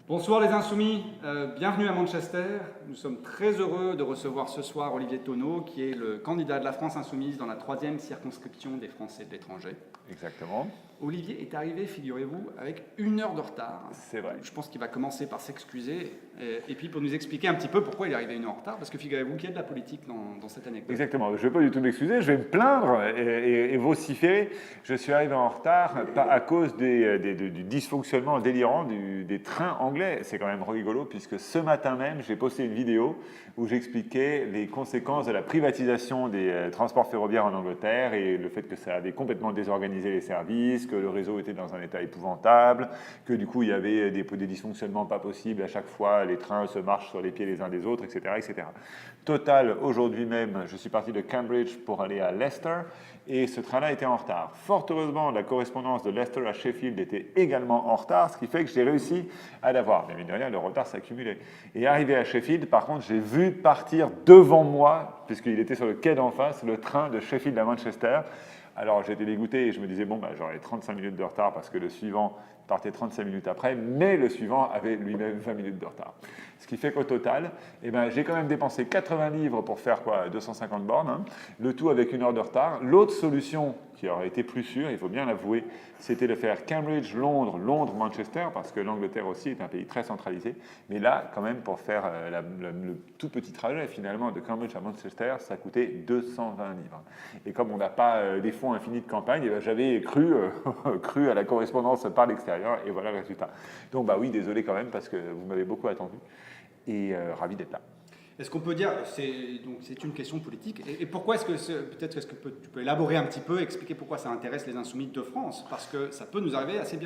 Bonsoir les Insoumis, bienvenue à Manchester. Nous sommes très heureux de recevoir ce soir Olivier Thonot, qui est le candidat de la France Insoumise dans la 3e circonscription des Français de l'étranger. Exactement. Olivier est arrivé, figurez-vous, avec 1 heure de retard. C'est vrai. Je pense qu'il va commencer par s'excuser et puis pour nous expliquer un petit peu pourquoi il est arrivé 1 heure en retard, parce que figurez-vous qu'il y a de la politique dans cette anecdote. Exactement. Je ne vais pas du tout m'excuser, je vais me plaindre et vociférer. Je suis arrivé en retard à cause du dysfonctionnement délirant des trains anglais. C'est quand même rigolo puisque ce matin même, j'ai posté une vidéo où j'expliquais les conséquences de la privatisation des transports ferroviaires en Angleterre et le fait que ça avait complètement désorganisé les services, que le réseau était dans un état épouvantable, que du coup il y avait des dysfonctionnements pas possibles à chaque fois, les trains se marchent sur les pieds les uns des autres, etc. etc. Total, aujourd'hui même, je suis parti de Cambridge pour aller à Leicester et ce train-là était en retard. Fort heureusement, la correspondance de Leicester à Sheffield était également en retard, ce qui fait que j'ai réussi à l'avoir. Mais mine de rien, le retard s'accumulait. Et arrivé à Sheffield, par contre, j'ai vu partir devant moi, puisqu'il était sur le quai d'en face, le train de Sheffield à Manchester. Alors j'étais dégoûté et je me disais, bon, j'aurais 35 minutes de retard parce que le suivant partait 35 minutes après, mais le suivant avait lui-même 20 minutes de retard. Ce qui fait qu'au total, j'ai quand même dépensé 80 livres pour faire 250 bornes, hein, le tout avec 1 heure de retard. L'autre solution, qui aurait été plus sûre, il faut bien l'avouer, c'était de faire Cambridge-Londres, Londres-Manchester, parce que l'Angleterre aussi est un pays très centralisé. Mais là, quand même, pour faire le tout petit trajet, finalement, de Cambridge à Manchester, ça coûtait 220 livres. Et comme on n'a pas des fonds infinis de campagne, j'avais cru à la correspondance par l'extérieur, et voilà le résultat. Donc, oui, désolé quand même, parce que vous m'avez beaucoup attendu, et ravi d'être là. Est-ce qu'on peut dire, c'est une question politique, et pourquoi est-ce que, peut-être est-ce que tu peux élaborer un petit peu, expliquer pourquoi ça intéresse les Insoumis de France, parce que ça peut nous arriver assez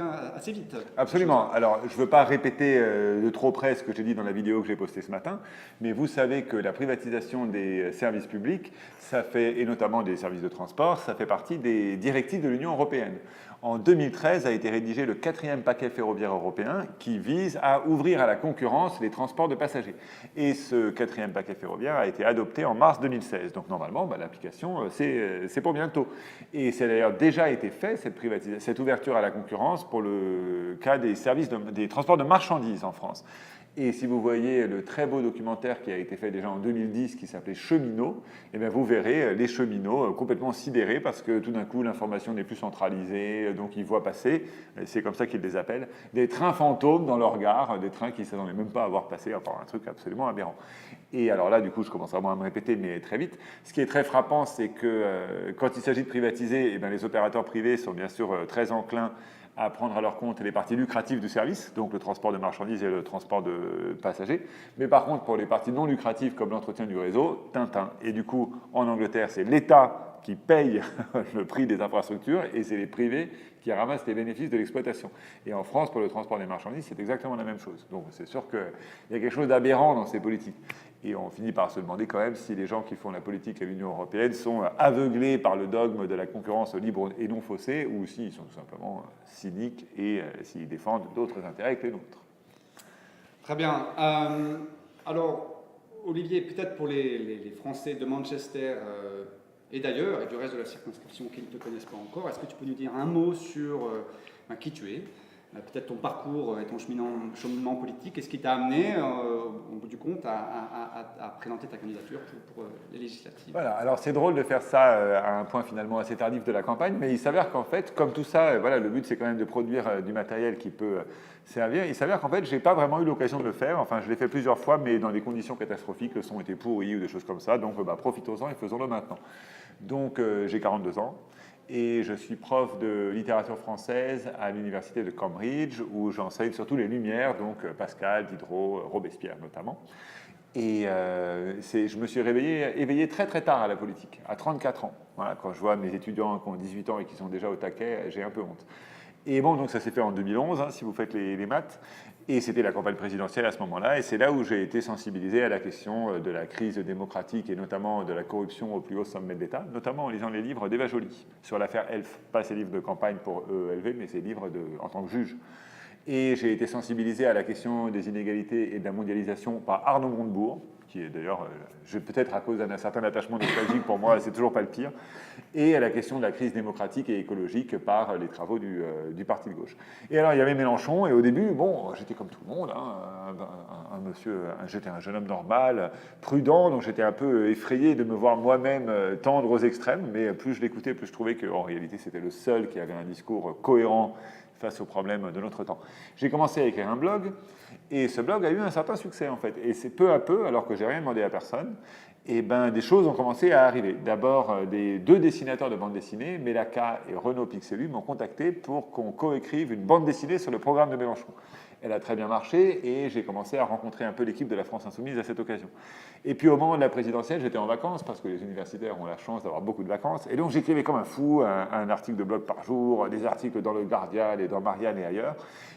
vite. Absolument. Alors, je ne veux pas répéter de trop près ce que j'ai dit dans la vidéo que j'ai postée ce matin, mais vous savez que la privatisation des services publics, ça fait, et notamment des services de transport, ça fait partie des directives de l'Union européenne. En 2013 a été rédigé le 4e paquet ferroviaire européen qui vise à ouvrir à la concurrence les transports de passagers. Et ce 4e paquet ferroviaire a été adopté en mars 2016. Donc normalement, l'application, c'est pour bientôt. Et c'est d'ailleurs déjà été fait, cette ouverture à la concurrence, pour le cas des services des transports de marchandises en France. Et si vous voyez le très beau documentaire qui a été fait déjà en 2010 qui s'appelait Cheminots, vous verrez les cheminots complètement sidérés parce que tout d'un coup l'information n'est plus centralisée, donc ils voient passer, c'est comme ça qu'ils les appellent, des trains fantômes dans leur gare, des trains qui ne s'attendaient même pas à voir passer, enfin un truc absolument aberrant. Et alors là, du coup, je commence vraiment à me répéter, mais très vite. Ce qui est très frappant, c'est que quand il s'agit de privatiser, les opérateurs privés sont bien sûr très enclins à prendre à leur compte les parties lucratives du service, donc le transport de marchandises et le transport de passagers. Mais par contre, pour les parties non lucratives comme l'entretien du réseau, Tintin. Et du coup, en Angleterre, c'est l'État qui paye le prix des infrastructures et c'est les privés qui ramassent les bénéfices de l'exploitation. Et en France, pour le transport des marchandises, c'est exactement la même chose. Donc c'est sûr qu'il y a quelque chose d'aberrant dans ces politiques. Et on finit par se demander quand même si les gens qui font la politique à l'Union européenne sont aveuglés par le dogme de la concurrence libre et non faussée, ou s'ils sont tout simplement cyniques et s'ils défendent d'autres intérêts que les nôtres. Très bien. Alors, Olivier, peut-être pour les Français de Manchester et d'ailleurs, et du reste de la circonscription qui ne te connaissent pas encore, est-ce que tu peux nous dire un mot sur qui tu es, peut-être ton parcours et ton cheminement politique, et ce qui t'a amené, au bout du compte, à présenter ta candidature pour les législatives. Voilà, alors c'est drôle de faire ça à un point finalement assez tardif de la campagne, mais il s'avère qu'en fait, comme tout ça, le but c'est quand même de produire du matériel qui peut servir. Il s'avère qu'en fait, je n'ai pas vraiment eu l'occasion de le faire. Enfin, je l'ai fait plusieurs fois, mais dans des conditions catastrophiques, le son était pourri ou des choses comme ça. Donc, profitons-en et faisons-le maintenant. Donc, j'ai 42 ans. Et je suis prof de littérature française à l'université de Cambridge, où j'enseigne surtout les Lumières, donc Pascal, Diderot, Robespierre notamment. Et je me suis éveillé très très tard à la politique, à 34 ans. Voilà, quand je vois mes étudiants qui ont 18 ans et qui sont déjà au taquet, j'ai un peu honte. Et bon, donc ça s'est fait en 2011, si vous faites les maths. Et c'était la campagne présidentielle à ce moment-là. Et c'est là où j'ai été sensibilisé à la question de la crise démocratique et notamment de la corruption au plus haut sommet de l'État, notamment en lisant les livres d'Eva Joly sur l'affaire Elf. Pas ses livres de campagne pour EELV, mais ses livres en tant que juge. Et j'ai été sensibilisé à la question des inégalités et de la mondialisation par Arnaud Montebourg, qui est d'ailleurs, peut-être à cause d'un certain attachement nostalgique pour moi, c'est toujours pas le pire, et à la question de la crise démocratique et écologique par les travaux du parti de gauche. Et alors il y avait Mélenchon, et au début, bon, j'étais comme tout le monde, hein, j'étais un jeune homme normal, prudent, donc j'étais un peu effrayé de me voir moi-même tendre aux extrêmes, mais plus je l'écoutais, plus je trouvais qu'en réalité c'était le seul qui avait un discours cohérent face aux problèmes de notre temps. J'ai commencé à écrire un blog, et ce blog a eu un certain succès en fait. Et c'est peu à peu, alors que j'ai rien demandé à personne, et ben, des choses ont commencé à arriver. D'abord, deux dessinateurs de bande dessinée, Mélaka et Renaud Pixelu, m'ont contacté pour qu'on coécrive une bande dessinée sur le programme de Mélenchon. Elle a très bien marché et j'ai commencé à rencontrer un peu l'équipe de la France Insoumise à cette occasion. Et puis au moment de la présidentielle, j'étais en vacances parce que les universitaires ont la chance d'avoir beaucoup de vacances. Et donc j'écrivais comme un fou, un article de blog par jour, des articles dans le Guardian et dans Marianne et ailleurs.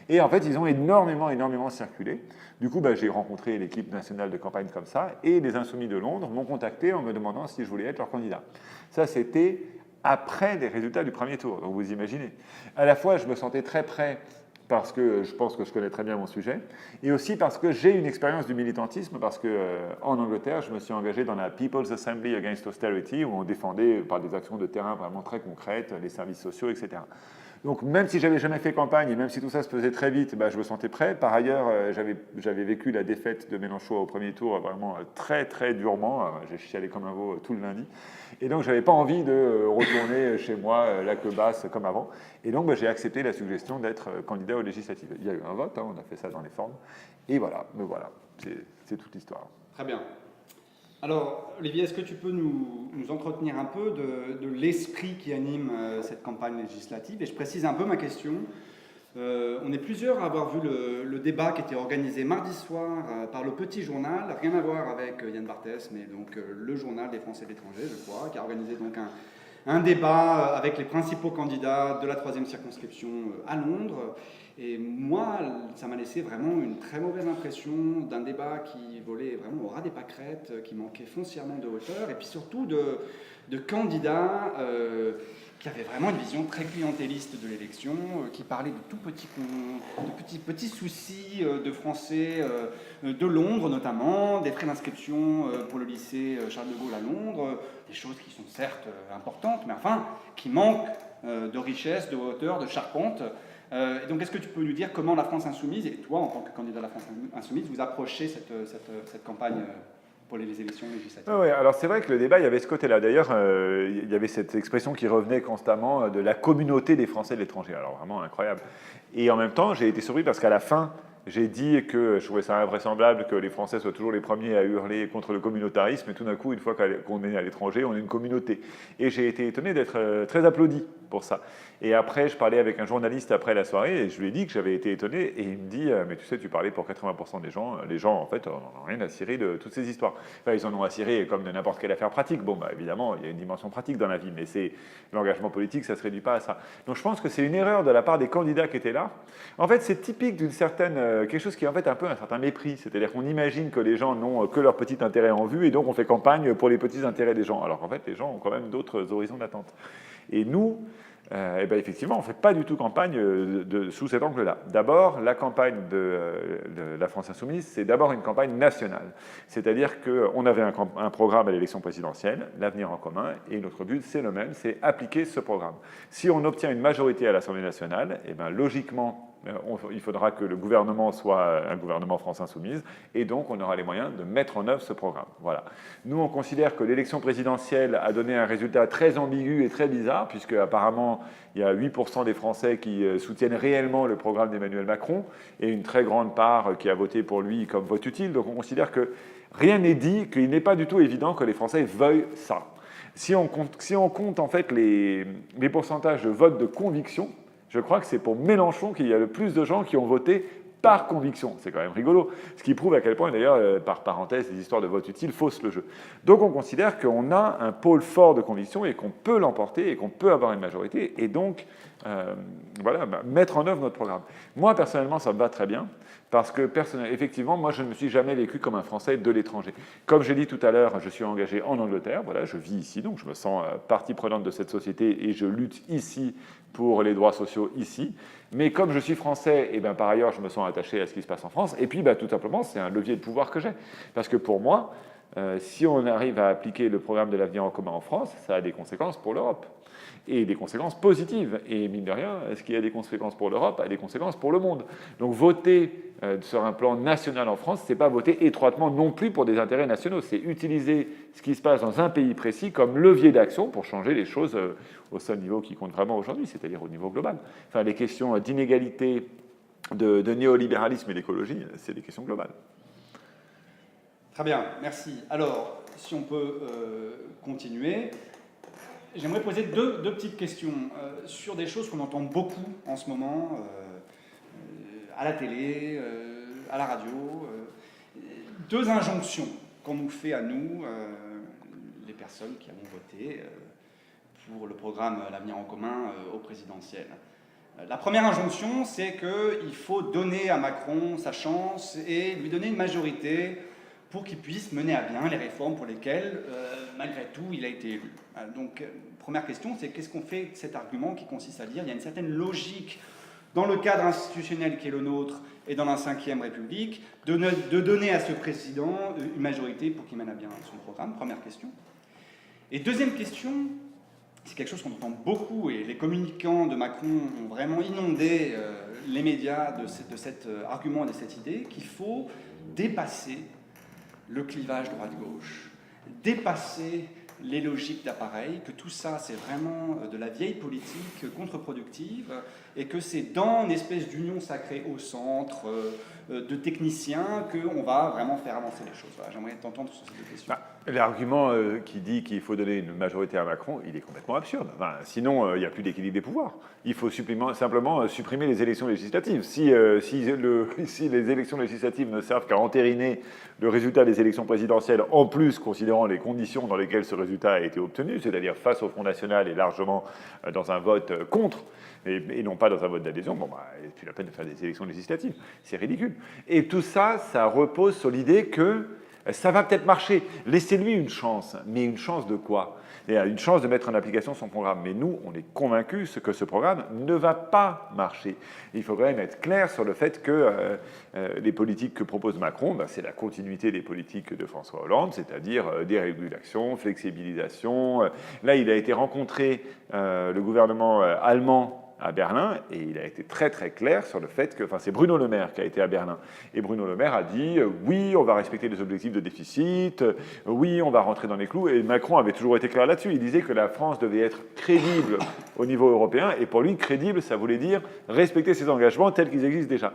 Et en fait, ils ont énormément circulé. Du coup, j'ai rencontré l'équipe nationale de campagne comme ça et les Insoumis de Londres m'ont contacté en me demandant si je voulais être leur candidat. Ça, c'était après les résultats du premier tour. Donc vous imaginez. À la fois, je me sentais très prêt parce que je pense que je connais très bien mon sujet, et aussi parce que j'ai une expérience du militantisme, parce qu'en Angleterre, je me suis engagé dans la People's Assembly Against Austerity, où on défendait par des actions de terrain vraiment très concrètes les services sociaux, etc. Donc même si j'avais jamais fait campagne, et même si tout ça se faisait très vite, je me sentais prêt. Par ailleurs, j'avais vécu la défaite de Mélenchon au premier tour vraiment très durement. J'ai chialé comme un veau tout le lundi. Et donc, je n'avais pas envie de retourner chez moi, la queue basse, comme avant. Et donc, j'ai accepté la suggestion d'être candidat aux législatives. Il y a eu un vote, hein, on a fait ça dans les formes. Et voilà, me voilà. C'est toute l'histoire. Très bien. Alors, Olivier, est-ce que tu peux nous entretenir un peu de l'esprit qui anime cette campagne législative? Et je précise un peu ma question. On est plusieurs à avoir vu le débat qui était organisé mardi soir par le Petit Journal, rien à voir avec Yann Barthès, mais donc le journal des Français de l'étranger, je crois, qui a organisé donc un débat avec les principaux candidats de la 3e circonscription à Londres. Et moi, ça m'a laissé vraiment une très mauvaise impression d'un débat qui volait vraiment au ras des pâquerettes, qui manquait foncièrement de hauteur, et puis surtout de candidats qui avaient vraiment une vision très clientéliste de l'élection, qui parlaient de tout petits soucis de Français de Londres notamment, des frais d'inscription pour le lycée Charles de Gaulle à Londres, des choses qui sont certes importantes, mais enfin qui manquent de richesse, de hauteur, de charpente. Et donc, est-ce que tu peux nous dire comment la France Insoumise, et toi, en tant que candidat de la France Insoumise, vous approchez cette campagne pour les élections législatives? Oui, alors c'est vrai que le débat, il y avait ce côté-là. D'ailleurs, il y avait cette expression qui revenait constamment de la communauté des Français de l'étranger. Alors vraiment incroyable. Et en même temps, j'ai été surpris parce qu'à la fin, j'ai dit que je trouvais ça invraisemblable que les Français soient toujours les premiers à hurler contre le communautarisme, et tout d'un coup, une fois qu'on est à l'étranger, on est une communauté. Et j'ai été étonné d'être très applaudi pour ça. Et après, je parlais avec un journaliste après la soirée, et je lui ai dit que j'avais été étonné, et il me dit « Mais tu sais, tu parlais pour 80% des gens, les gens, en fait, n'en ont rien à cirer de toutes ces histoires. » Enfin, ils en ont à cirer comme de n'importe quelle affaire pratique. Bon, évidemment, il y a une dimension pratique dans la vie, mais l'engagement politique, ça ne se réduit pas à ça. Donc je pense que c'est une erreur de la part des candidats qui étaient là. En fait, c'est typique d'une certaine... quelque chose qui est en fait un peu un certain mépris. C'est-à-dire qu'on imagine que les gens n'ont que leur petit intérêt en vue, et donc on fait campagne pour les petits intérêts des gens. Alors qu'en fait, les gens ont quand même d'autres horizons d'attente. Et nous... effectivement, on ne fait pas du tout campagne sous cet angle-là. D'abord, la campagne de la France Insoumise, c'est d'abord une campagne nationale. C'est-à-dire qu'on avait un programme à l'élection présidentielle, l'avenir en commun, et notre but, c'est le même, c'est appliquer ce programme. Si on obtient une majorité à l'Assemblée nationale, logiquement, il faudra que le gouvernement soit un gouvernement France Insoumise, et donc on aura les moyens de mettre en œuvre ce programme. Voilà. Nous, on considère que l'élection présidentielle a donné un résultat très ambigu et très bizarre, puisque apparemment, il y a 8% des Français qui soutiennent réellement le programme d'Emmanuel Macron, et une très grande part qui a voté pour lui comme vote utile. Donc on considère que rien n'est dit, qu'il n'est pas du tout évident que les Français veuillent ça. Si on compte en fait les pourcentages de vote de conviction, je crois que c'est pour Mélenchon qu'il y a le plus de gens qui ont voté par conviction. C'est quand même rigolo. Ce qui prouve à quel point, d'ailleurs, par parenthèse, les histoires de vote utile faussent le jeu. Donc on considère qu'on a un pôle fort de conviction et qu'on peut l'emporter et qu'on peut avoir une majorité et donc mettre en œuvre notre programme. Moi, personnellement, ça me va très bien parce que, effectivement, moi, je ne me suis jamais vécu comme un Français de l'étranger. Comme j'ai dit tout à l'heure, je suis engagé en Angleterre. Voilà, je vis ici, donc je me sens partie prenante de cette société et je lutte ici pour les droits sociaux ici. Mais comme je suis français, par ailleurs, je me sens attachés à ce qui se passe en France. Et puis, tout simplement, c'est un levier de pouvoir que j'ai. Parce que pour moi, si on arrive à appliquer le programme de l'avenir en commun en France, ça a des conséquences pour l'Europe. Et des conséquences positives. Et mine de rien, ce qui a des conséquences pour l'Europe a des conséquences pour le monde. Donc voter sur un plan national en France, ce n'est pas voter étroitement non plus pour des intérêts nationaux. C'est utiliser ce qui se passe dans un pays précis comme levier d'action pour changer les choses au seul niveau qui compte vraiment aujourd'hui, c'est-à-dire au niveau global. Enfin, les questions d'inégalité, de néolibéralisme et d'écologie, c'est des questions globales. Très bien, merci. Alors, si on peut continuer... J'aimerais poser deux petites questions sur des choses qu'on entend beaucoup en ce moment, à la télé, à la radio. Deux injonctions qu'on nous fait à nous, les personnes qui avons voté pour le programme L'Avenir en commun au présidentiel. La première injonction, c'est qu'il faut donner à Macron sa chance et lui donner une majorité pour qu'il puisse mener à bien les réformes pour lesquelles, malgré tout, il a été élu. Donc, première question, c'est qu'est-ce qu'on fait de cet argument qui consiste à dire qu'il y a une certaine logique dans le cadre institutionnel qui est le nôtre et dans la Ve République de donner à ce président une majorité pour qu'il mène à bien son programme. Première question. Et deuxième question, c'est quelque chose qu'on entend beaucoup et les communicants de Macron ont vraiment inondé les médias de cet argument et de cette idée qu'il faut dépasser le clivage droite-gauche, dépasser les logiques d'appareil, que tout ça c'est vraiment de la vieille politique contre-productive et que c'est dans une espèce d'union sacrée au centre de techniciens qu'on va vraiment faire avancer les choses. Voilà, j'aimerais t'entendre sur ces deux questions. L'argument qui dit qu'il faut donner une majorité à Macron, il est complètement absurde. Enfin, sinon, il n'y a plus d'équilibre des pouvoirs. Il faut simplement supprimer les élections législatives. Si les élections législatives ne servent qu'à entériner le résultat des élections présidentielles, en plus considérant les conditions dans lesquelles ce résultat a été obtenu, c'est-à-dire face au Front National et largement dans un vote contre, et non pas dans un vote d'adhésion, c'est plus la peine de faire des élections législatives. C'est ridicule. Et tout ça, ça repose sur l'idée que ça va peut-être marcher. Laissez-lui une chance. Mais une chance de quoi? Une chance de mettre en application son programme. Mais nous, on est convaincus que ce programme ne va pas marcher. Il faut quand même être clair sur le fait que les politiques que propose Macron, c'est la continuité des politiques de François Hollande, c'est-à-dire dérégulation, flexibilisation. Là, il a été rencontré le gouvernement allemand à Berlin, et il a été très très clair sur le fait que, c'est Bruno Le Maire qui a été à Berlin, et Bruno Le Maire a dit oui, on va respecter les objectifs de déficit, oui, on va rentrer dans les clous, et Macron avait toujours été clair là-dessus, il disait que la France devait être crédible au niveau européen, et pour lui, crédible, ça voulait dire respecter ses engagements tels qu'ils existent déjà.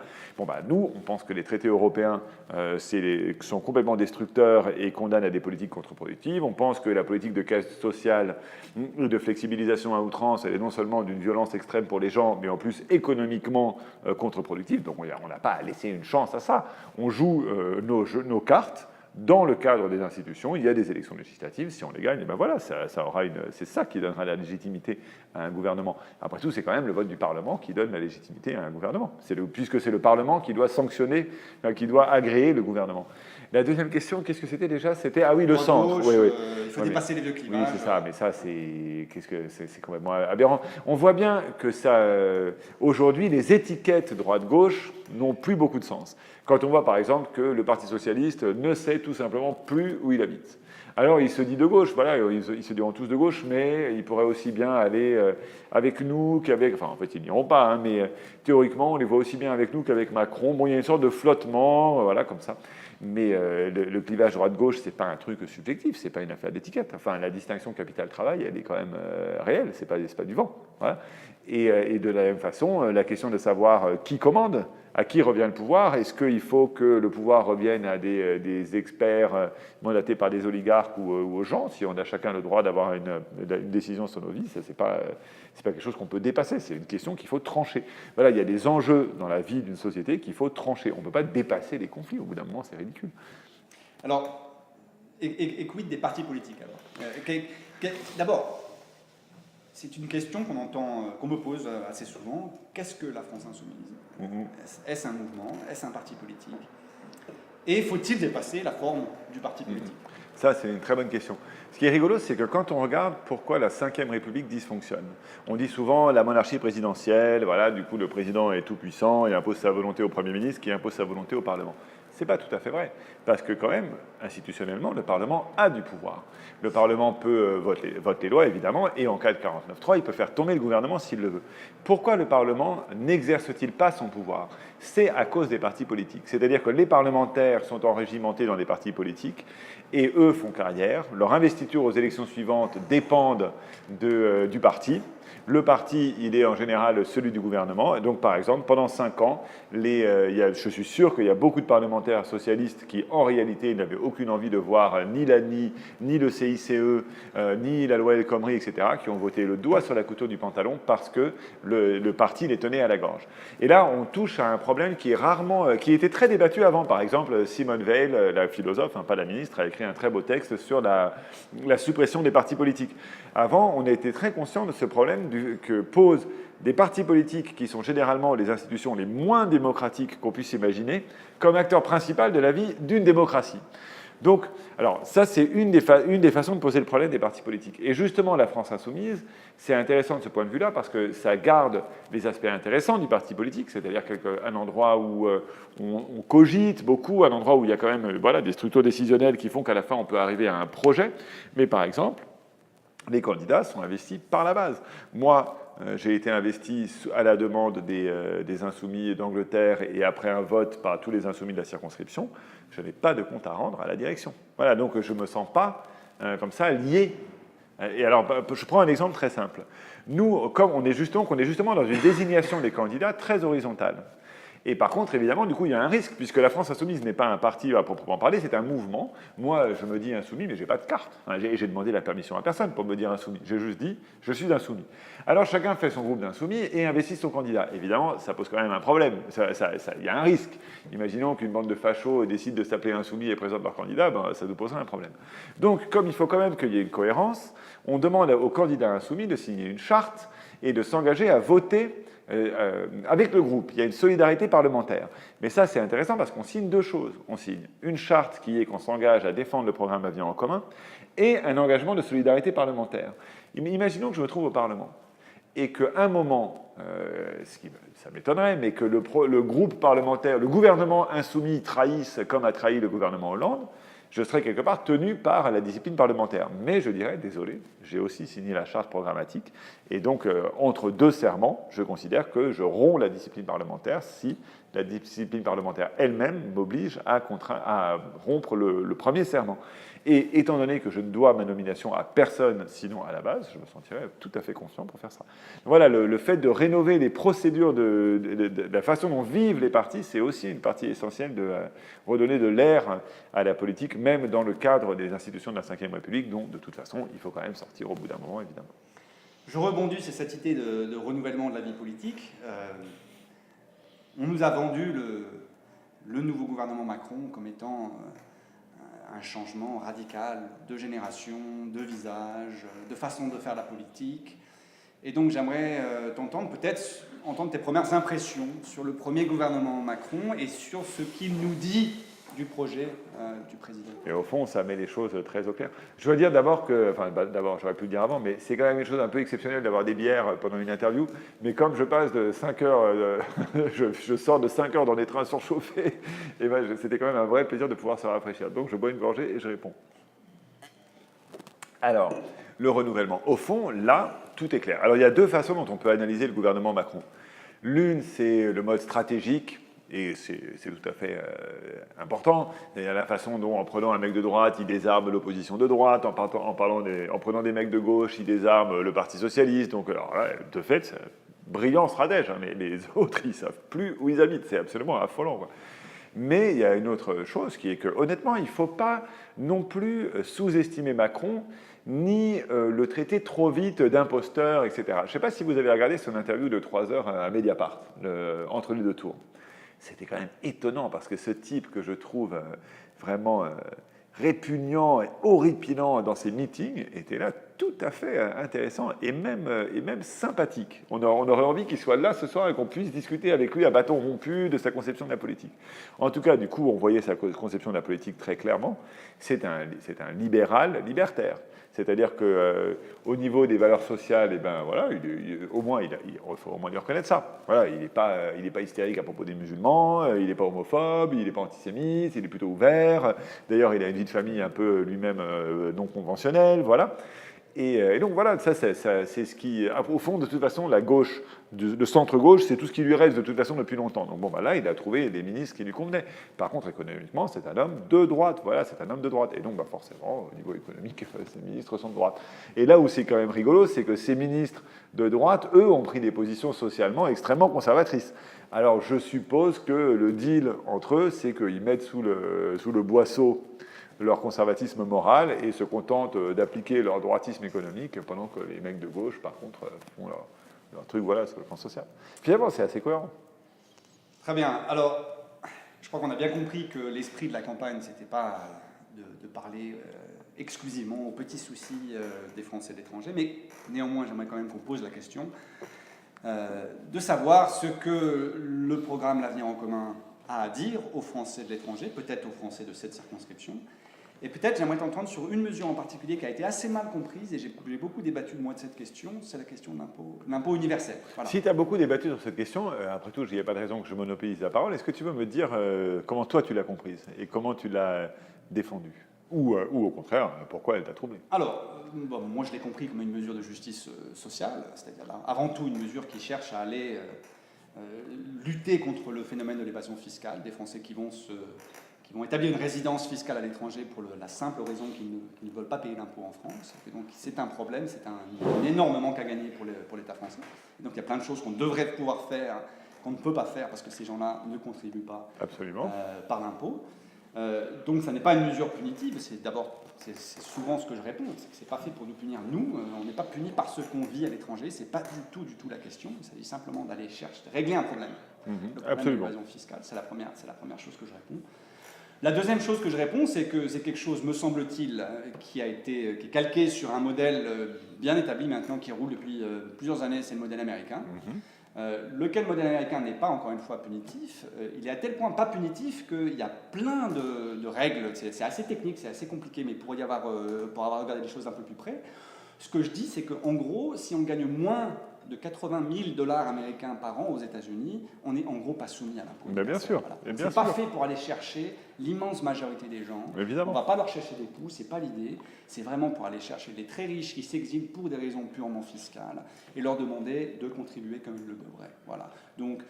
Nous, on pense que les traités européens sont complètement destructeurs et condamnent à des politiques contre-productives, on pense que la politique de casse sociale, de flexibilisation à outrance, elle est non seulement d'une violence extrême pour les gens, mais en plus économiquement contre-productif. Donc on n'a pas à laisser une chance à ça. On joue nos cartes dans le cadre des institutions. Il y a des élections législatives. Si on les gagne, voilà, c'est ça qui donnera la légitimité à un gouvernement. Après tout, c'est quand même le vote du Parlement qui donne la légitimité à un gouvernement. Puisque c'est le Parlement qui doit sanctionner, qui doit agréer le gouvernement. La deuxième question, qu'est-ce que c'était déjà? C'était, le centre. Oui. Il faut dépasser les deux clivages. Oui, c'est ça, mais ça, c'est complètement aberrant. On voit bien que ça, aujourd'hui, les étiquettes droite-gauche n'ont plus beaucoup de sens. Quand on voit, par exemple, que le Parti socialiste ne sait tout simplement plus où il habite. Alors, il se dit de gauche, voilà, ils se diront tous de gauche, mais ils pourraient aussi bien aller avec nous qu'avec... Enfin, en fait, ils n'iront pas, mais théoriquement, on les voit aussi bien avec nous qu'avec Macron. Il y a une sorte de flottement, voilà, comme ça. Mais le clivage droite-gauche, c'est pas un truc subjectif, c'est pas une affaire d'étiquette. Enfin, la distinction capital-travail, elle est quand même réelle, c'est pas du vent. Voilà. Et de la même façon, la question de savoir qui commande, à qui revient le pouvoir, est-ce qu'il faut que le pouvoir revienne à des experts mandatés par des oligarques ou aux gens, si on a chacun le droit d'avoir une décision sur nos vies, ça c'est pas quelque chose qu'on peut dépasser, c'est une question qu'il faut trancher. Voilà, il y a des enjeux dans la vie d'une société qu'il faut trancher. On ne peut pas dépasser les conflits, au bout d'un moment c'est ridicule. Alors, et quid des partis politiques alors? D'abord, c'est une question qu'on me pose assez souvent. Qu'est-ce que la France insoumise? Est-ce un mouvement? Est-ce un parti politique? Et faut-il dépasser la forme du parti politique? Ça, c'est une très bonne question. Ce qui est rigolo, c'est que quand on regarde pourquoi la Ve République dysfonctionne, on dit souvent la monarchie présidentielle, voilà, du coup le président est tout puissant et impose sa volonté au Premier ministre qui impose sa volonté au Parlement. Ce n'est pas tout à fait vrai, parce que quand même, institutionnellement, le Parlement a du pouvoir. Le Parlement peut voter les lois, évidemment, et en cas de 49.3, il peut faire tomber le gouvernement s'il le veut. Pourquoi le Parlement n'exerce-t-il pas son pouvoir? C'est à cause des partis politiques. C'est-à-dire que les parlementaires sont enrégimentés dans des partis politiques, et eux font carrière. Leur investiture aux élections suivantes dépendent du parti. Le parti, il est en général celui du gouvernement. Et donc, par exemple, pendant 5 ans, je suis sûr qu'il y a beaucoup de parlementaires socialistes qui, en réalité, n'avaient aucune envie de voir ni l'ANI, ni le CICE, ni la loi El Khomri, etc., qui ont voté le doigt sur la couture du pantalon parce que le parti les tenait à la gorge. Et là, on touche à un problème qui était très débattu avant. Par exemple, Simone Veil, la philosophe, pas la ministre, a écrit un très beau texte sur la suppression des partis politiques. Avant, on a été très conscient de ce problème que posent des partis politiques qui sont généralement les institutions les moins démocratiques qu'on puisse imaginer, comme acteur principal de la vie d'une démocratie. Donc, alors ça c'est une des façons de poser le problème des partis politiques. Et justement, la France insoumise, c'est intéressant de ce point de vue-là parce que ça garde les aspects intéressants du parti politique, c'est-à-dire un endroit où on cogite beaucoup, un endroit où il y a quand même des structures décisionnelles qui font qu'à la fin on peut arriver à un projet. Mais par exemple, les candidats sont investis par la base. Moi, j'ai été investi à la demande des insoumis d'Angleterre et après un vote par tous les insoumis de la circonscription. Je n'avais pas de compte à rendre à la direction. Voilà, donc je ne me sens pas comme ça lié. Et alors, je prends un exemple très simple. Nous, comme on est justement dans une désignation des candidats très horizontale. Et par contre, évidemment, du coup, il y a un risque, puisque la France insoumise n'est pas un parti à proprement parler, c'est un mouvement. Moi, je me dis insoumis, mais je n'ai pas de carte. J'ai demandé la permission à personne pour me dire insoumis. J'ai juste dit, je suis insoumis. Alors, chacun fait son groupe d'insoumis et investit son candidat. Évidemment, ça pose quand même un problème. Il y a un risque. Imaginons qu'une bande de fachos décide de s'appeler insoumis et présente leur candidat, ça nous poserait un problème. Donc, comme il faut quand même qu'il y ait une cohérence, on demande aux candidats insoumis de signer une charte et de s'engager à voter avec le groupe. Il y a une solidarité parlementaire. Mais ça, c'est intéressant parce qu'on signe 2 choses. On signe une charte qui est qu'on s'engage à défendre le programme Avenir en commun et un engagement de solidarité parlementaire. Imaginons que je me trouve au Parlement et qu'à un moment, ça m'étonnerait, mais que le groupe parlementaire, le gouvernement insoumis trahisse comme a trahi le gouvernement Hollande, je serais quelque part tenu par la discipline parlementaire. Mais je dirais, désolé, j'ai aussi signé la charte programmatique, et donc entre 2 serments, je considère que je romps la discipline parlementaire si la discipline parlementaire elle-même m'oblige à rompre le premier serment. Et étant donné que je ne dois ma nomination à personne, sinon à la base, je me sentirais tout à fait conscient pour faire ça. Voilà, le fait de rénover les procédures de la façon dont vivent les partis, c'est aussi une partie essentielle de redonner de l'air à la politique, même dans le cadre des institutions de la Ve République, dont, de toute façon, il faut quand même sortir au bout d'un moment, évidemment. Je rebondis sur cette idée de renouvellement de la vie politique. On nous a vendu le nouveau gouvernement Macron comme étant un changement radical de génération, de visage, de façon de faire la politique. Et donc j'aimerais t'entendre, peut-être entendre tes premières impressions sur le premier gouvernement Macron et sur ce qu'il nous dit du projet du président. Et au fond, ça met les choses très au clair. Je dois dire d'abord que, d'abord, j'aurais pu le dire avant, mais c'est quand même une chose un peu exceptionnelle d'avoir des bières pendant une interview. Mais comme je passe de 5 heures, je sors de 5 heures dans des trains surchauffés, et c'était quand même un vrai plaisir de pouvoir se rafraîchir. Donc je bois une gorgée et je réponds. Alors, le renouvellement. Au fond, là, tout est clair. Alors il y a 2 façons dont on peut analyser le gouvernement Macron. L'une, c'est le mode stratégique. Et c'est tout à fait important. Il y a la façon dont, en prenant un mec de droite, il désarme l'opposition de droite, en prenant des mecs de gauche, il désarme le Parti socialiste. Donc, alors là, de fait, c'est brillant stratège, mais les autres, ils ne savent plus où ils habitent. C'est absolument affolant, quoi. Mais il y a une autre chose qui est que, honnêtement, il ne faut pas non plus sous-estimer Macron, ni le traiter trop vite d'imposteur, etc. Je ne sais pas si vous avez regardé son interview de 3 heures à Mediapart, entre les 2 tours. C'était quand même étonnant parce que ce type que je trouve vraiment répugnant et horripilant dans ses meetings était là tout à fait intéressant et même sympathique. On aurait envie qu'il soit là ce soir et qu'on puisse discuter avec lui à bâton rompu de sa conception de la politique. En tout cas, du coup, on voyait sa conception de la politique très clairement. C'est un libéral libertaire. C'est-à-dire qu'au niveau des valeurs sociales, eh ben, voilà, au moins, il faut au moins lui reconnaître ça. Voilà, il n'est pas hystérique à propos des musulmans, il n'est pas homophobe, il n'est pas antisémite, il est plutôt ouvert. D'ailleurs, il a une vie de famille un peu lui-même non conventionnelle, voilà. Et donc voilà, ça c'est ce qui, au fond, de toute façon, la gauche, le centre-gauche, c'est tout ce qui lui reste de toute façon depuis longtemps. Donc bon, bah là, il a trouvé des ministres qui lui convenaient. Par contre, économiquement, c'est un homme de droite. Voilà, c'est un homme de droite. Et donc, bah, forcément, au niveau économique, ces ministres sont de droite. Et là où c'est quand même rigolo, c'est que ces ministres de droite, eux, ont pris des positions socialement extrêmement conservatrices. Alors, je suppose que le deal entre eux, c'est qu'ils mettent sous le boisseau leur conservatisme moral et se contentent d'appliquer leur droitisme économique pendant que les mecs de gauche, par contre, font leur truc voilà, sur le plan social. Finalement, c'est assez cohérent. Très bien. Alors, je crois qu'on a bien compris que l'esprit de la campagne, ce n'était pas de parler exclusivement aux petits soucis des Français de l'étranger, mais néanmoins, j'aimerais quand même qu'on pose la question de savoir ce que le programme L'Avenir en commun a à dire aux Français de l'étranger, peut-être aux Français de cette circonscription. Et peut-être j'aimerais t'entendre sur une mesure en particulier qui a été assez mal comprise, et j'ai beaucoup débattu de moi de cette question, c'est la question de l'impôt universel. Voilà. Si tu as beaucoup débattu sur cette question, après tout, il n'y a pas de raison que je monopolise la parole, est-ce que tu veux me dire comment toi tu l'as comprise et comment tu l'as défendue ou au contraire, pourquoi elle t'a troublé? Alors, bon, moi je l'ai compris comme une mesure de justice sociale, c'est-à-dire avant tout une mesure qui cherche à aller lutter contre le phénomène de l'évasion fiscale, des Français qui vont établir une résidence fiscale à l'étranger pour la simple raison qu'ils ne veulent pas payer d'impôts en France. Et donc c'est un problème, c'est un énorme manque à gagner pour l'État français. Et donc il y a plein de choses qu'on devrait pouvoir faire, qu'on ne peut pas faire parce que ces gens-là ne contribuent pas par l'impôt. Donc ça n'est pas une mesure punitive, c'est souvent ce que je réponds, c'est que c'est pas fait pour nous punir nous, on n'est pas puni par ce qu'on vit à l'étranger, c'est pas du tout la question, il s'agit simplement d'aller chercher, de régler un problème. Le problème de l'évasion fiscale, c'est la première chose que je réponds. La deuxième chose que je réponds, c'est que c'est quelque chose, me semble-t-il, qui est calqué sur un modèle bien établi maintenant, qui roule depuis plusieurs années, c'est le modèle américain. Lequel modèle américain n'est pas, encore une fois, punitif. Il est à tel point pas punitif qu'il y a plein de règles, c'est assez technique, c'est assez compliqué, mais pour avoir regardé les choses d'un peu plus près, ce que je dis, c'est qu'en gros, si on gagne moins de 80 000 dollars américains par an aux États-Unis, on n'est en gros pas soumis à l'impôt. Bien sûr. Voilà. C'est pas fait pour aller chercher l'immense majorité des gens. Évidemment. On ne va pas leur chercher des poux, c'est pas l'idée. C'est vraiment pour aller chercher les très riches qui s'exilent pour des raisons purement fiscales et leur demander de contribuer comme ils le devraient. Voilà. Donc,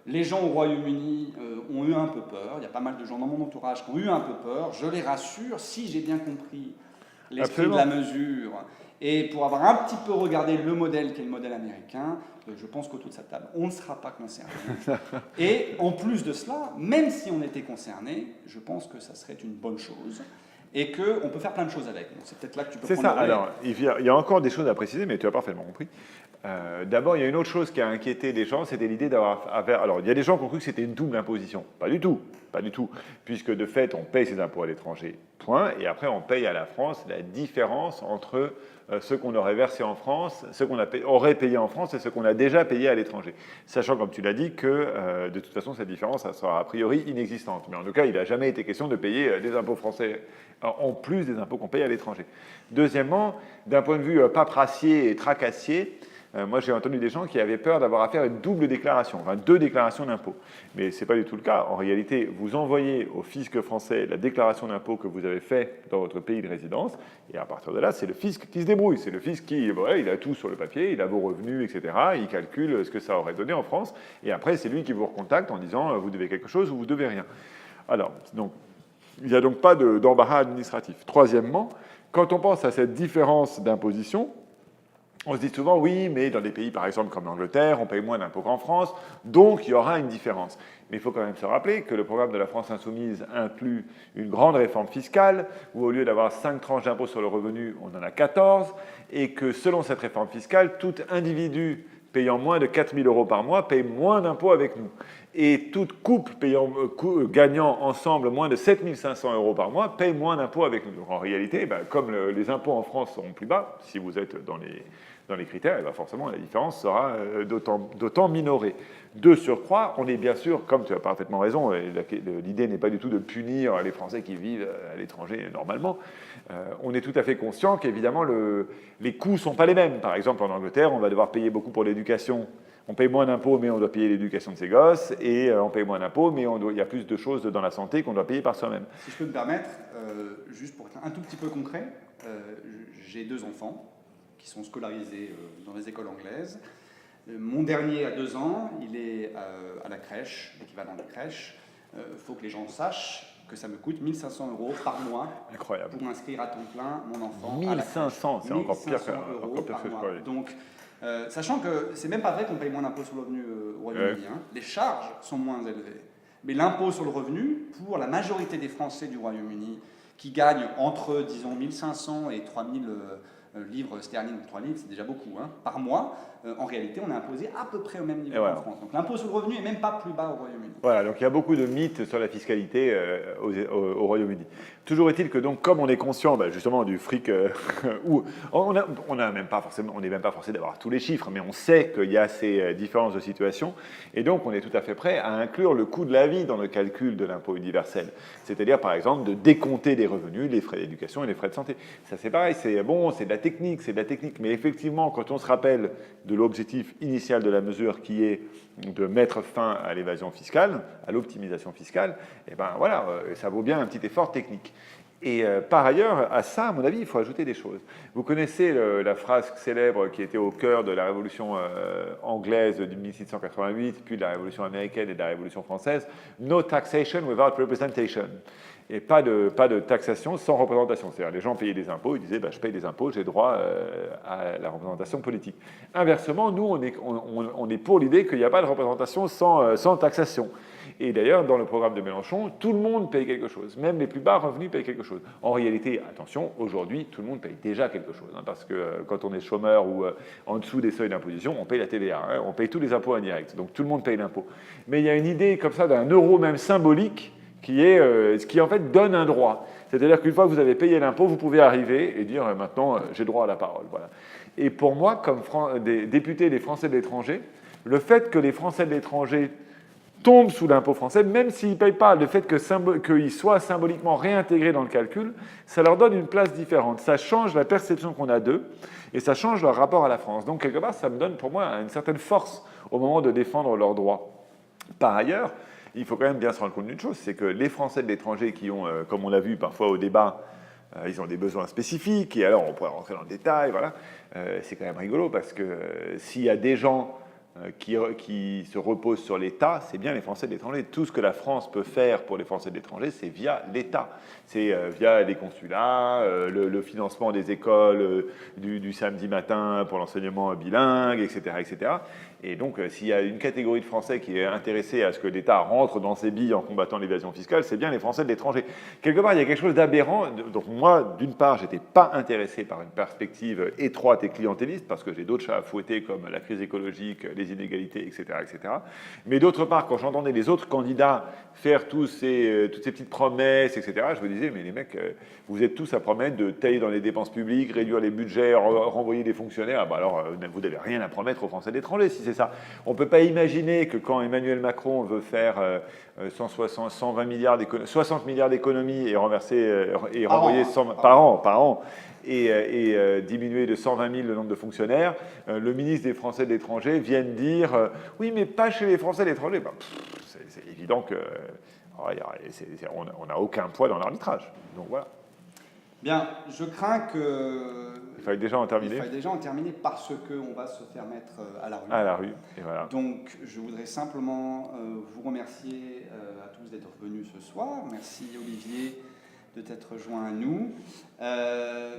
les gens au Royaume-Uni ont eu un peu peur. Il y a pas mal de gens dans mon entourage qui ont eu un peu peur. Je les rassure, si j'ai bien compris l'esprit de la mesure, et pour avoir un petit peu regardé le modèle qui est le modèle américain, je pense qu'autour de cette table, on ne sera pas concerné. Et en plus de cela, même si on était concerné, je pense que ça serait une bonne chose et qu'on peut faire plein de choses avec. Donc, c'est peut-être là que tu peux prendre le relais. Alors, il y a encore des choses à préciser, mais tu as parfaitement compris. D'abord, il y a une autre chose qui a inquiété les gens, c'était l'idée d'avoir à faire... Alors, il y a des gens qui ont cru que c'était une double imposition. Pas du tout, puisque de fait, on paye ses impôts à l'étranger, point, et après, on paye à la France la différence entre ce qu'on aurait versé en France, ce qu'on aurait payé en France et ce qu'on a déjà payé à l'étranger. Sachant, comme tu l'as dit, que de toute façon, cette différence, ça sera a priori inexistante. Mais en tout cas, il n'a jamais été question de payer des impôts français en plus des impôts qu'on paye à l'étranger. Deuxièmement, d'un point de vue paperassier et tracassier, moi, j'ai entendu des gens qui avaient peur d'avoir à faire une double déclaration, enfin 2 déclarations d'impôts. Mais ce n'est pas du tout le cas. En réalité, vous envoyez au fisc français la déclaration d'impôt que vous avez fait dans votre pays de résidence, et à partir de là, c'est le fisc qui se débrouille. C'est le fisc qui, il a tout sur le papier, il a vos revenus, etc. Il calcule ce que ça aurait donné en France, et après, c'est lui qui vous recontacte en disant vous devez quelque chose ou vous devez rien. Alors, donc, il n'y a donc pas d'embarras administratif. Troisièmement, quand on pense à cette différence d'imposition, on se dit souvent, oui, mais dans des pays, par exemple, comme l'Angleterre, on paye moins d'impôts qu'en France, donc il y aura une différence. Mais il faut quand même se rappeler que le programme de la France Insoumise inclut une grande réforme fiscale, où au lieu d'avoir 5 tranches d'impôts sur le revenu, on en a 14, et que selon cette réforme fiscale, tout individu payant moins de 4 000 € par mois paye moins d'impôts avec nous. Et toute couple gagnant ensemble moins de 7 500 € par mois paye moins d'impôts avec nous. Donc en réalité, comme les impôts en France seront plus bas, si vous êtes dans les critères, forcément la différence sera d'autant minorée. De surcroît, on est bien sûr, comme tu as parfaitement raison, l'idée n'est pas du tout de punir les Français qui vivent à l'étranger normalement. On est tout à fait conscient qu'évidemment les coûts ne sont pas les mêmes. Par exemple, en Angleterre, on va devoir payer beaucoup pour l'éducation. On paye moins d'impôts, mais on doit payer l'éducation de ses gosses, et on paye moins d'impôts, mais il y a plus de choses dans la santé qu'on doit payer par soi-même. Si je peux me permettre, juste pour être un tout petit peu concret, j'ai 2 enfants qui sont scolarisés dans les écoles anglaises. Mon dernier a 2 ans, il est à la crèche, l'équivalent de crèche. Faut que les gens sachent que ça me coûte 1 500 € par mois. Incroyable. Pour inscrire à temps plein mon enfant 1 500, c'est encore pire que je croyais. Donc, sachant que c'est même pas vrai qu'on paye moins d'impôts sur le revenu au Royaume-Uni. Hein. Les charges sont moins élevées. Mais l'impôt sur le revenu, pour la majorité des Français du Royaume-Uni, qui gagnent entre, disons, 1 500 et 3 000 livres sterling, 3 livres, c'est déjà beaucoup, hein, par mois, en réalité, on est imposé à peu près au même niveau en France. Donc l'impôt sur le revenu n'est même pas plus bas au Royaume-Uni. Voilà, donc il y a beaucoup de mythes sur la fiscalité au Royaume-Uni. Toujours est-il que donc, comme on est conscient justement du fric, où on n'est même pas forcé d'avoir tous les chiffres, mais on sait qu'il y a ces différences de situation, et donc on est tout à fait prêt à inclure le coût de la vie dans le calcul de l'impôt universel. C'est-à-dire par exemple de décompter des revenus, les frais d'éducation et les frais de santé. Ça c'est pareil, c'est de la technique, mais effectivement quand on se rappelle de l'objectif initial de la mesure qui est de mettre fin à l'évasion fiscale, à l'optimisation fiscale, et voilà, ça vaut bien un petit effort technique. Et par ailleurs, à ça, à mon avis, il faut ajouter des choses. Vous connaissez la phrase célèbre qui était au cœur de la Révolution anglaise de 1688, puis de la Révolution américaine et de la Révolution française, « No taxation without representation ». Et pas de taxation sans représentation. C'est-à-dire les gens payaient des impôts, ils disaient je paye des impôts, j'ai droit à la représentation politique. Inversement, nous, on est pour l'idée qu'il n'y a pas de représentation sans taxation. Et d'ailleurs, dans le programme de Mélenchon, tout le monde paye quelque chose. Même les plus bas revenus payent quelque chose. En réalité, attention, aujourd'hui, tout le monde paye déjà quelque chose. Hein, parce que quand on est chômeur ou en dessous des seuils d'imposition, on paye la TVA. Hein, on paye tous les impôts indirects. Donc tout le monde paye l'impôt. Mais il y a une idée comme ça d'un euro même symbolique qui en fait donne un droit. C'est-à-dire qu'une fois que vous avez payé l'impôt, vous pouvez arriver et dire maintenant j'ai droit à la parole. Voilà. Et pour moi, comme député des Français de l'étranger, le fait que les Français de l'étranger tombent sous l'impôt français, même s'ils ne payent pas, le fait qu'ils soient symboliquement réintégrés dans le calcul, ça leur donne une place différente. Ça change la perception qu'on a d'eux et ça change leur rapport à la France. Donc quelque part, ça me donne pour moi une certaine force au moment de défendre leurs droits. Par ailleurs, il faut quand même bien se rendre compte d'une chose, c'est que les Français de l'étranger qui ont, comme on l'a vu parfois au débat, ils ont des besoins spécifiques, et alors on pourrait rentrer dans le détail, voilà, c'est quand même rigolo, parce que s'il y a des gens qui se reposent sur l'État, c'est bien les Français de l'étranger. Tout ce que la France peut faire pour les Français de l'étranger, c'est via l'État. C'est via les consulats, le financement des écoles du samedi matin pour l'enseignement bilingue, etc., etc. Et donc, s'il y a une catégorie de Français qui est intéressée à ce que l'État rentre dans ses billes en combattant l'évasion fiscale, c'est bien les Français de l'étranger. Quelque part, il y a quelque chose d'aberrant. Donc moi, d'une part, je n'étais pas intéressé par une perspective étroite et clientéliste, parce que j'ai d'autres chats à fouetter, comme la crise écologique, les inégalités, etc., etc. Mais d'autre part, quand j'entendais les autres candidats faire toutes ces petites promesses, etc., je me disais, mais les mecs, vous êtes tous à promettre de tailler dans les dépenses publiques, réduire les budgets, renvoyer des fonctionnaires. Alors, vous n'avez rien à promettre aux Français de l'étranger, si c'est ça. On ne peut pas imaginer que quand Emmanuel Macron veut faire 120 milliards 60 milliards d'économies et renvoyer par an, et diminuer de 120 000 le nombre de fonctionnaires, le ministre des Français de l'étranger vienne dire oui, mais pas chez les Français de l'étranger. C'est évident qu'on n'a aucun poids dans l'arbitrage. Donc voilà. Bien, je crains que... Il fallait déjà en terminer. Il fallait déjà en terminer parce qu'on va se faire mettre à la rue. À la rue, et voilà. Donc, je voudrais simplement vous remercier à tous d'être venus ce soir. Merci Olivier de t'être joint à nous.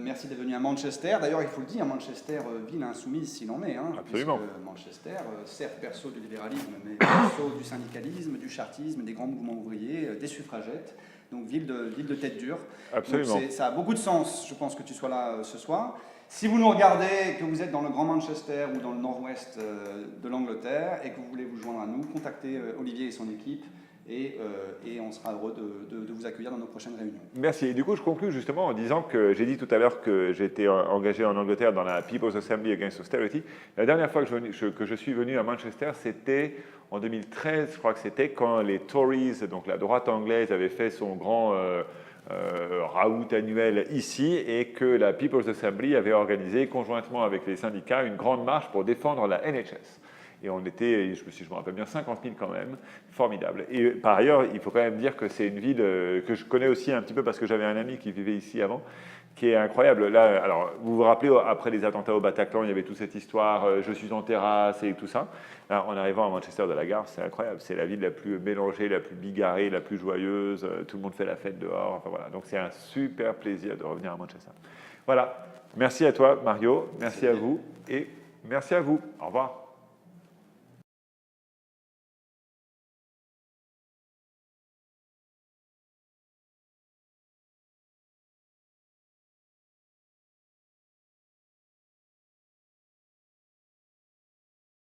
Merci d'être venu à Manchester. D'ailleurs, il faut le dire, Manchester, ville insoumise s'il en est. Hein, absolument. Manchester, certes berceau du libéralisme, mais berceau du syndicalisme, du chartisme, des grands mouvements ouvriers, des suffragettes. Donc ville de tête dure. Absolument. Donc ça a beaucoup de sens, je pense, que tu sois là ce soir. Si vous nous regardez, que vous êtes dans le Grand Manchester ou dans le nord-ouest de l'Angleterre et que vous voulez vous joindre à nous, contactez Olivier et son équipe et on sera heureux de vous accueillir dans nos prochaines réunions. Merci. Et du coup, je conclue justement en disant que j'ai dit tout à l'heure que j'étais engagé en Angleterre dans la People's Assembly Against Austerity. La dernière fois que je suis venu à Manchester, c'était en 2013, je crois que c'était quand les Tories, donc la droite anglaise, avait fait son grand raout annuel ici et que la People's Assembly avait organisé conjointement avec les syndicats une grande marche pour défendre la NHS. Et on était, si je me rappelle bien, 50 000 quand même, formidable. Et par ailleurs, il faut quand même dire que c'est une ville que je connais aussi un petit peu parce que j'avais un ami qui vivait ici avant, qui est incroyable. Là, alors, vous vous rappelez, après les attentats au Bataclan, il y avait toute cette histoire, je suis en terrasse et tout ça. Là, en arrivant à Manchester de la Gare, c'est incroyable. C'est la ville la plus mélangée, la plus bigarrée, la plus joyeuse. Tout le monde fait la fête dehors. Enfin, voilà. Donc c'est un super plaisir de revenir à Manchester. Voilà. Merci à toi, Mario. Merci à vous. Et merci à vous. Au revoir.